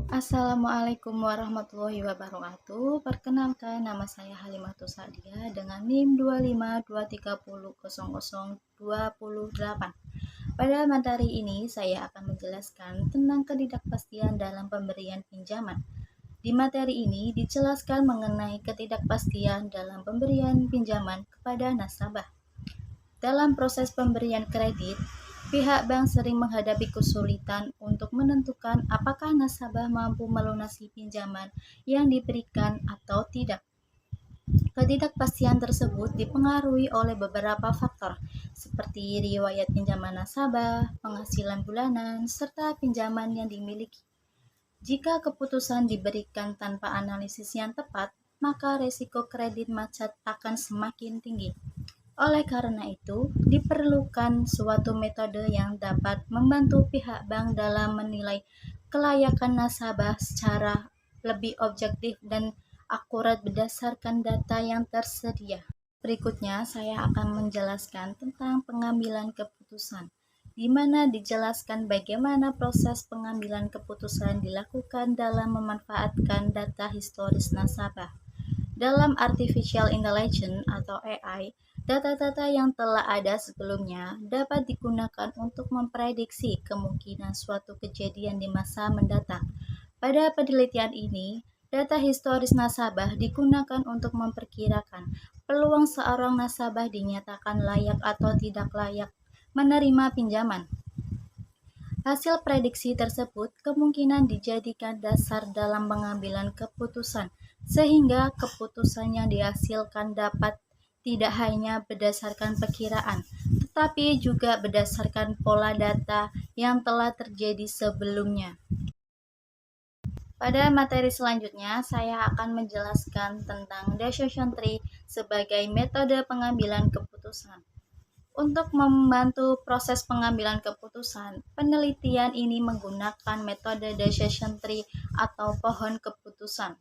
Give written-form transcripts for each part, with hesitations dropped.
Assalamualaikum warahmatullahi wabarakatuh. Perkenalkan, nama saya Halimatus Sa'diyah dengan NIM 252300028. Pada materi ini, saya akan menjelaskan tentang ketidakpastian dalam pemberian pinjaman. Di materi ini dijelaskan mengenai ketidakpastian dalam pemberian pinjaman kepada nasabah. Dalam proses pemberian kredit, pihak bank sering menghadapi kesulitan untuk menentukan apakah nasabah mampu melunasi pinjaman yang diberikan atau tidak. Ketidakpastian tersebut dipengaruhi oleh beberapa faktor, seperti riwayat pinjaman nasabah, penghasilan bulanan, serta pinjaman yang dimiliki. Jika keputusan diberikan tanpa analisis yang tepat, maka resiko kredit macet akan semakin tinggi. Oleh karena itu, diperlukan suatu metode yang dapat membantu pihak bank dalam menilai kelayakan nasabah secara lebih objektif dan akurat berdasarkan data yang tersedia. Berikutnya, saya akan menjelaskan tentang pengambilan keputusan, di mana dijelaskan bagaimana proses pengambilan keputusan dilakukan dalam memanfaatkan data historis nasabah. Dalam artificial intelligence atau AI, data-data yang telah ada sebelumnya dapat digunakan untuk memprediksi kemungkinan suatu kejadian di masa mendatang. Pada penelitian ini, data historis nasabah digunakan untuk memperkirakan peluang seorang nasabah dinyatakan layak atau tidak layak menerima pinjaman. Hasil prediksi tersebut kemungkinan dijadikan dasar dalam pengambilan keputusan, sehingga keputusan yang dihasilkan dapat tidak hanya berdasarkan perkiraan, tetapi juga berdasarkan pola data yang telah terjadi sebelumnya. Pada materi selanjutnya, saya akan menjelaskan tentang decision tree sebagai metode pengambilan keputusan. Untuk membantu proses pengambilan keputusan, penelitian ini menggunakan metode decision tree atau pohon keputusan.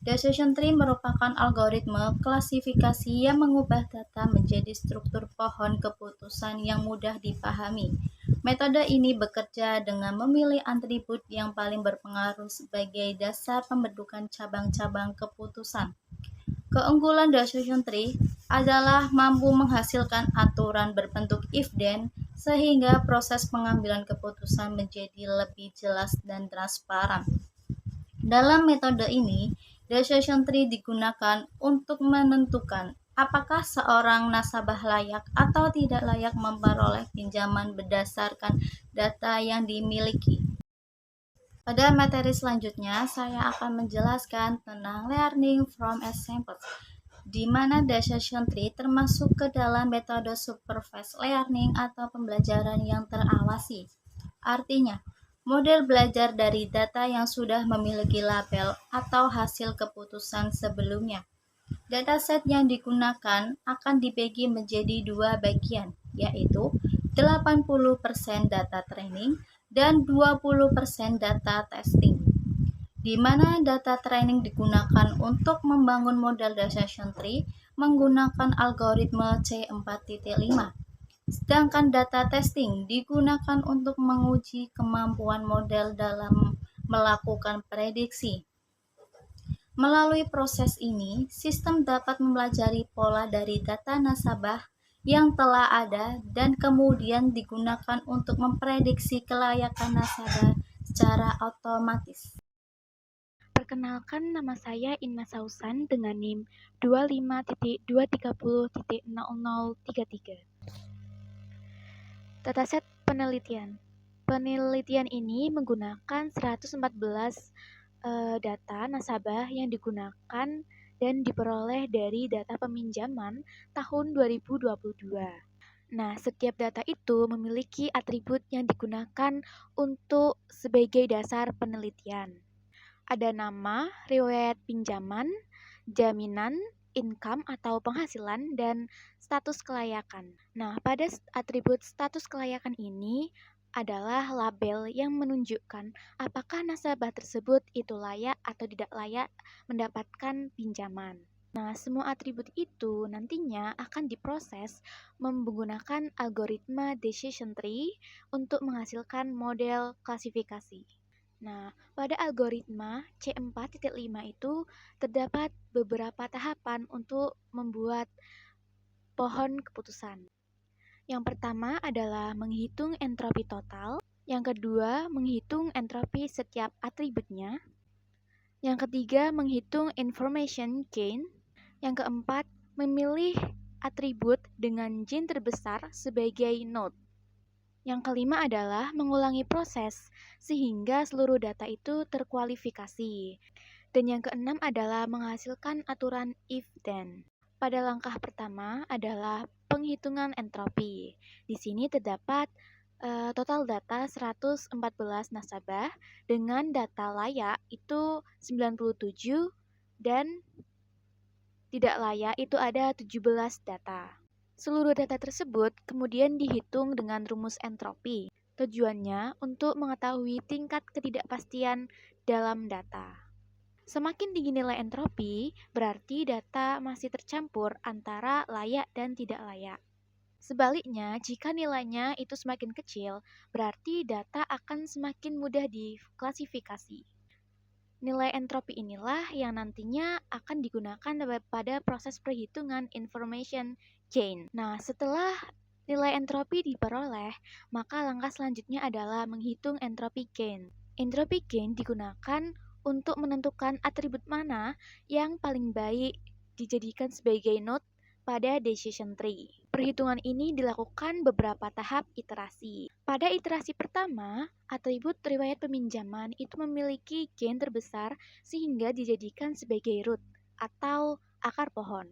Decision tree merupakan algoritma klasifikasi yang mengubah data menjadi struktur pohon keputusan yang mudah dipahami. Metode ini bekerja dengan memilih atribut yang paling berpengaruh sebagai dasar pembentukan cabang-cabang keputusan. Keunggulan decision tree adalah mampu menghasilkan aturan berbentuk if-then sehingga proses pengambilan keputusan menjadi lebih jelas dan transparan. Dalam metode ini, decision tree digunakan untuk menentukan apakah seorang nasabah layak atau tidak layak memperoleh pinjaman berdasarkan data yang dimiliki. Pada materi selanjutnya, saya akan menjelaskan tentang learning from examples, di mana decision tree termasuk ke dalam metode supervised learning atau pembelajaran yang terawasi. Artinya, model belajar dari data yang sudah memiliki label atau hasil keputusan sebelumnya. Dataset yang digunakan akan dibagi menjadi dua bagian, yaitu 80% data training dan 20% data testing, di mana data training digunakan untuk membangun model decision tree menggunakan algoritma C4.5. Sedangkan data testing digunakan untuk menguji kemampuan model dalam melakukan prediksi. Melalui proses ini, sistem dapat mempelajari pola dari data nasabah yang telah ada dan kemudian digunakan untuk memprediksi kelayakan nasabah secara otomatis. Perkenalkan, nama saya Inma Sausan dengan NIM 25.230.0033. Dataset penelitian. Penelitian ini menggunakan 114 data nasabah yang digunakan dan diperoleh dari data peminjaman tahun 2022. Nah, setiap data itu memiliki atribut yang digunakan untuk sebagai dasar penelitian. Ada nama, riwayat pinjaman, jaminan, income atau penghasilan, dan status kelayakan. Nah, pada atribut status kelayakan ini adalah label yang menunjukkan apakah nasabah tersebut itu layak atau tidak layak mendapatkan pinjaman. Nah, semua atribut itu nantinya akan diproses menggunakan algoritma decision tree untuk menghasilkan model klasifikasi. Nah, pada algoritma C4.5 itu terdapat beberapa tahapan untuk membuat pohon keputusan. Yang pertama adalah menghitung entropi total, yang kedua menghitung entropi setiap atributnya, yang ketiga menghitung information gain, yang keempat memilih atribut dengan gain terbesar sebagai node. Yang kelima adalah mengulangi proses sehingga seluruh data itu terkualifikasi. Dan yang keenam adalah menghasilkan aturan if-then. Pada langkah pertama adalah penghitungan entropi. Di sini terdapat total data 114 nasabah dengan data layak itu 97 dan tidak layak itu ada 17 data. Seluruh data tersebut kemudian dihitung dengan rumus entropi. Tujuannya untuk mengetahui tingkat ketidakpastian dalam data. Semakin tinggi nilai entropi, berarti data masih tercampur antara layak dan tidak layak. Sebaliknya, jika nilainya itu semakin kecil, berarti data akan semakin mudah diklasifikasi. Nilai entropi inilah yang nantinya akan digunakan pada proses perhitungan information gain. Nah, setelah nilai entropi diperoleh, maka langkah selanjutnya adalah menghitung entropi gain. Entropi gain digunakan untuk menentukan atribut mana yang paling baik dijadikan sebagai node pada decision tree. Perhitungan ini dilakukan beberapa tahap iterasi. Pada iterasi pertama, atribut riwayat peminjaman itu memiliki gain terbesar sehingga dijadikan sebagai root atau akar pohon.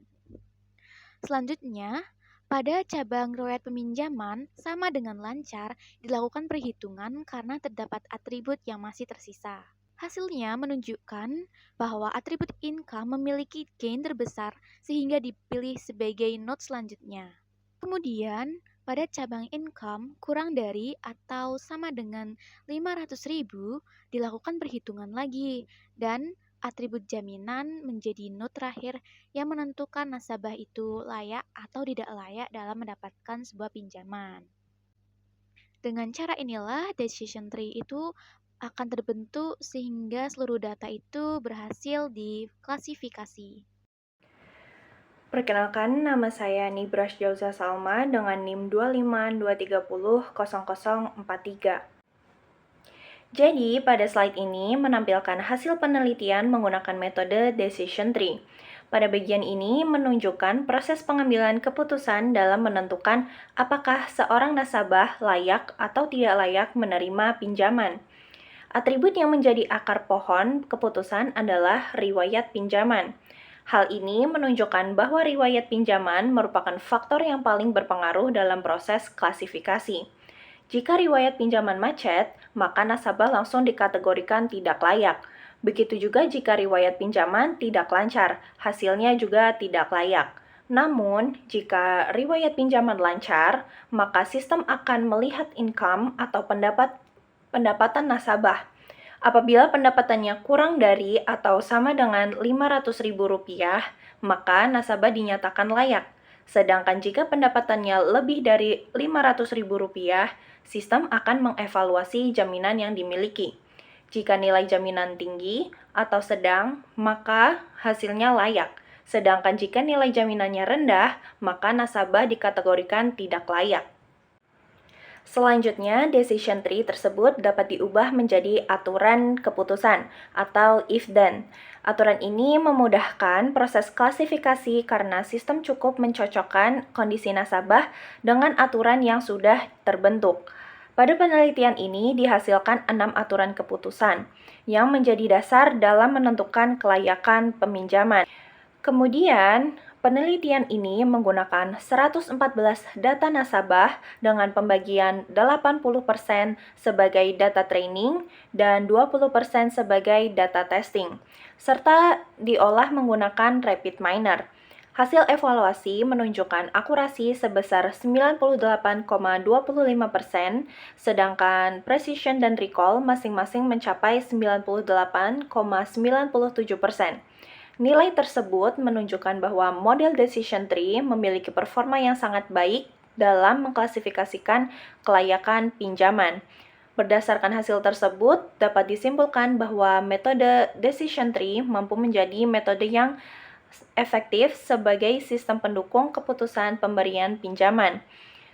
Selanjutnya, pada cabang riwayat peminjaman sama dengan lancar dilakukan perhitungan karena terdapat atribut yang masih tersisa. Hasilnya menunjukkan bahwa atribut income memiliki gain terbesar sehingga dipilih sebagai node selanjutnya. Kemudian, pada cabang income kurang dari atau sama dengan 500.000 dilakukan perhitungan lagi dan atribut jaminan menjadi node terakhir yang menentukan nasabah itu layak atau tidak layak dalam mendapatkan sebuah pinjaman. Dengan cara inilah decision tree itu akan terbentuk sehingga seluruh data itu berhasil diklasifikasi. Perkenalkan, nama saya Nibras Jauza Salma dengan NIM 252300043. Jadi, pada slide ini menampilkan hasil penelitian menggunakan metode decision tree. Pada bagian ini menunjukkan proses pengambilan keputusan dalam menentukan apakah seorang nasabah layak atau tidak layak menerima pinjaman. Atribut yang menjadi akar pohon keputusan adalah riwayat pinjaman. Hal ini menunjukkan bahwa riwayat pinjaman merupakan faktor yang paling berpengaruh dalam proses klasifikasi. Jika riwayat pinjaman macet, maka nasabah langsung dikategorikan tidak layak. Begitu juga jika riwayat pinjaman tidak lancar, hasilnya juga tidak layak. Namun, jika riwayat pinjaman lancar, maka sistem akan melihat income atau pendapatan nasabah. Apabila pendapatannya kurang dari atau sama dengan Rp500.000, maka nasabah dinyatakan layak. Sedangkan jika pendapatannya lebih dari Rp500.000, sistem akan mengevaluasi jaminan yang dimiliki. Jika nilai jaminan tinggi atau sedang, maka hasilnya layak. Sedangkan jika nilai jaminannya rendah, maka nasabah dikategorikan tidak layak. Selanjutnya, decision tree tersebut dapat diubah menjadi aturan keputusan atau if-then. Aturan ini memudahkan proses klasifikasi karena sistem cukup mencocokkan kondisi nasabah dengan aturan yang sudah terbentuk. Pada penelitian ini dihasilkan 6 aturan keputusan yang menjadi dasar dalam menentukan kelayakan peminjaman. Kemudian, penelitian ini menggunakan 114 data nasabah dengan pembagian 80% sebagai data training dan 20% sebagai data testing, serta diolah menggunakan RapidMiner. Hasil evaluasi menunjukkan akurasi sebesar 98,25%, sedangkan precision dan recall masing-masing mencapai 98,97%. Nilai tersebut menunjukkan bahwa model decision tree memiliki performa yang sangat baik dalam mengklasifikasikan kelayakan pinjaman. Berdasarkan hasil tersebut, dapat disimpulkan bahwa metode decision tree mampu menjadi metode yang efektif sebagai sistem pendukung keputusan pemberian pinjaman.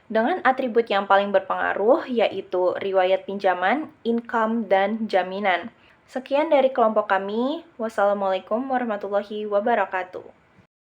Dengan atribut yang paling berpengaruh yaitu riwayat pinjaman, income, dan jaminan. Sekian dari kelompok kami. Wassalamualaikum warahmatullahi wabarakatuh.